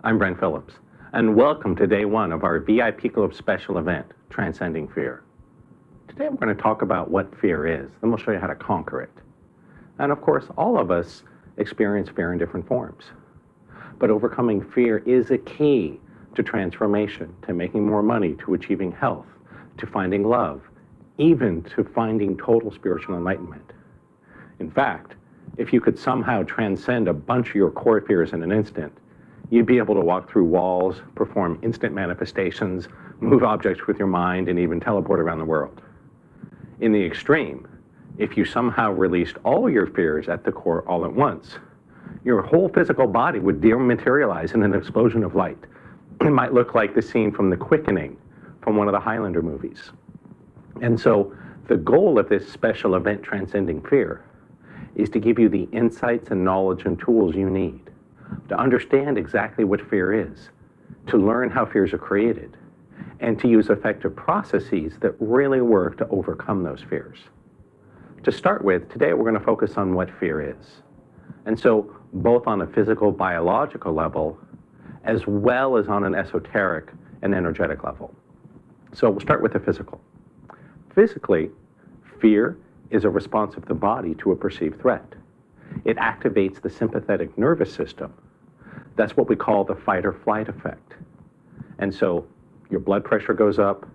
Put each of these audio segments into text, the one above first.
I'm Brent Phillips, and welcome to day one of our VIP Club special event, Transcending Fear. Today I'm going to talk about what fear is, then we'll show you how to conquer it. And of course, all of us experience fear in different forms. But overcoming fear is a key to transformation, to making more money, to achieving health, to finding love, even to finding total spiritual enlightenment. In fact, if you could somehow transcend a bunch of your core fears in an instant, you'd be able to walk through walls, perform instant manifestations, move objects with your mind, and even teleport around the world. In the extreme, if you somehow released all your fears at the core all at once, your whole physical body would dematerialize in an explosion of light. It might look like the scene from The Quickening from one of the Highlander movies. And so the goal of this special event, Transcending Fear, is to give you the insights and knowledge and tools you need to understand exactly what fear is, to learn how fears are created, and to use effective processes that really work to overcome those fears. To start with, today we're going to focus on what fear is. And so, both on a physical, biological level, as well as on an esoteric and energetic level. So we'll start with the physical. Physically, fear is a response of the body to a perceived threat. It activates the sympathetic nervous system. That's what we call the fight or flight effect. And so your blood pressure goes up,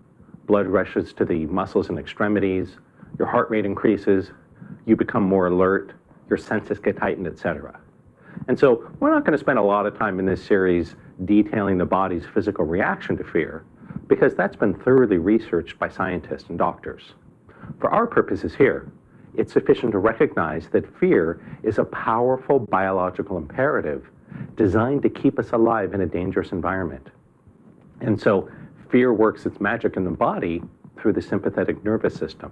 blood rushes to the muscles and extremities, your heart rate increases, you become more alert, your senses get heightened, etc. And so we're not going to spend a lot of time in this series detailing the body's physical reaction to fear, because that's been thoroughly researched by scientists and doctors. For our purposes here, it's sufficient to recognize that fear is a powerful biological imperative designed to keep us alive in a dangerous environment. And so fear works its magic in the body through the sympathetic nervous system,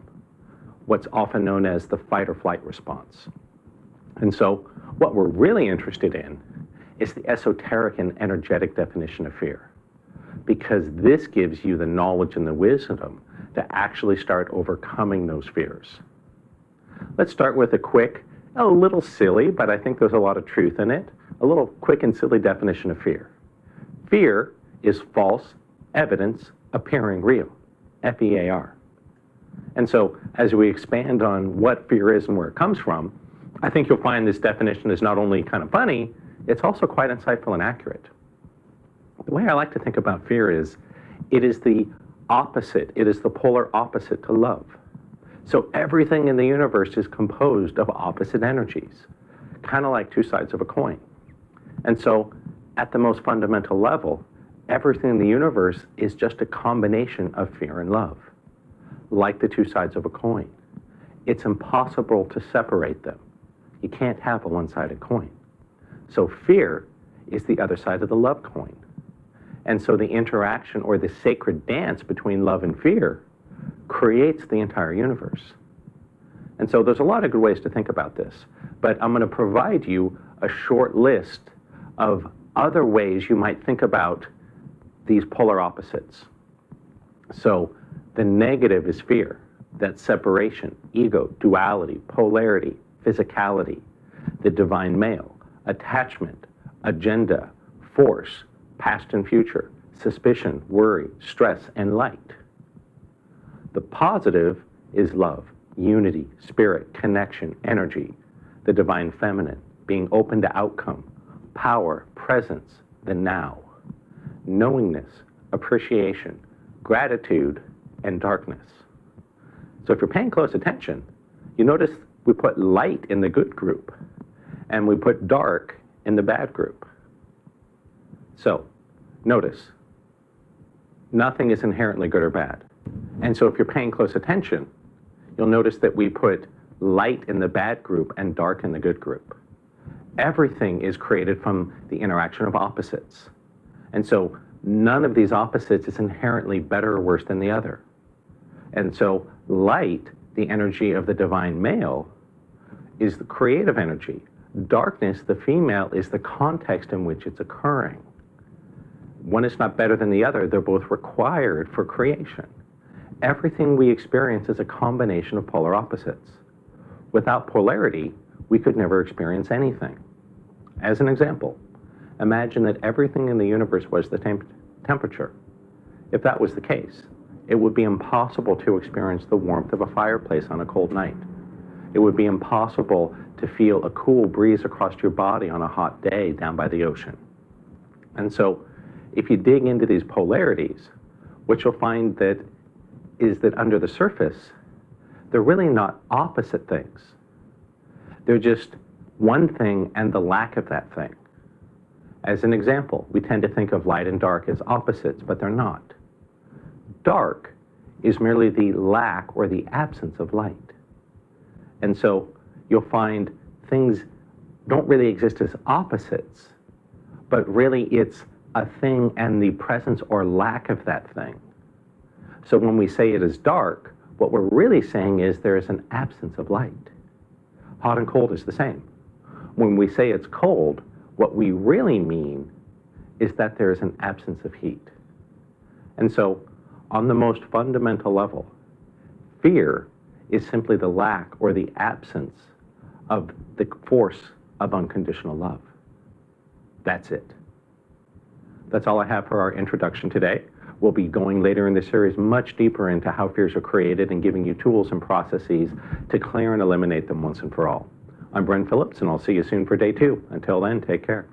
what's often known as the fight or flight response. And so what we're really interested in is the esoteric and energetic definition of fear, because this gives you the knowledge and the wisdom to actually start overcoming those fears. Let's start with a quick, a little silly, but I think there's a lot of truth in it, a little quick and silly definition of fear. Fear is false evidence appearing real, F-E-A-R. And so as we expand on what fear is and where it comes from, I think you'll find this definition is not only kind of funny, it's also quite insightful and accurate. The way I like to think about fear is, it is the opposite, it is the polar opposite to love. So everything in the universe is composed of opposite energies, kind of like two sides of a coin. And so at the most fundamental level, everything in the universe is just a combination of fear and love, like the two sides of a coin. It's impossible to separate them. You can't have a one-sided coin. So fear is the other side of the love coin. And so the interaction or the sacred dance between love and fear creates the entire universe. And so there's a lot of good ways to think about this, but I'm going to provide you a short list of other ways you might think about these polar opposites. So the negative is fear. That's separation, ego, duality, polarity, physicality, the divine male, attachment, agenda, force, past and future, suspicion, worry, stress, and light. The positive is love, unity, spirit, connection, energy, the divine feminine, being open to outcome, power, presence, the now, knowingness, appreciation, gratitude, and darkness. So if you're paying close attention, you notice we put light in the good group, and we put dark in the bad group. So, notice, nothing is inherently good or bad. And so if you're paying close attention, you'll notice that we put light in the bad group and dark in the good group. Everything is created from the interaction of opposites. And so none of these opposites is inherently better or worse than the other. And so light, the energy of the divine male, is the creative energy. Darkness, the female, is the context in which it's occurring. One is not better than the other. They're both required for creation. Everything we experience is a combination of polar opposites. Without polarity, we could never experience anything. As an example, Imagine that everything in the universe was the temperature. If that was the case, it would be impossible to experience the warmth of a fireplace on a cold night. It would be impossible to feel a cool breeze across your body on a hot day down by the ocean. And so, if you dig into these polarities, what you'll find that is that under the surface, they're really not opposite things. They're just one thing and the lack of that thing. As an example, we tend to think of light and dark as opposites, but they're not. Dark is merely the lack or the absence of light. And so you'll find things don't really exist as opposites, but really it's a thing and the presence or lack of that thing. So when we say it is dark, what we're really saying is there is an absence of light. Hot and cold is the same. When we say it's cold, what we really mean is that there is an absence of heat. And so, on the most fundamental level, fear is simply the lack or the absence of the force of unconditional love. That's it. That's all I have for our introduction today. We'll be going later in the series much deeper into how fears are created and giving you tools and processes to clear and eliminate them once and for all. I'm Brent Phillips, and I'll see you soon for day 2. Until then, take care.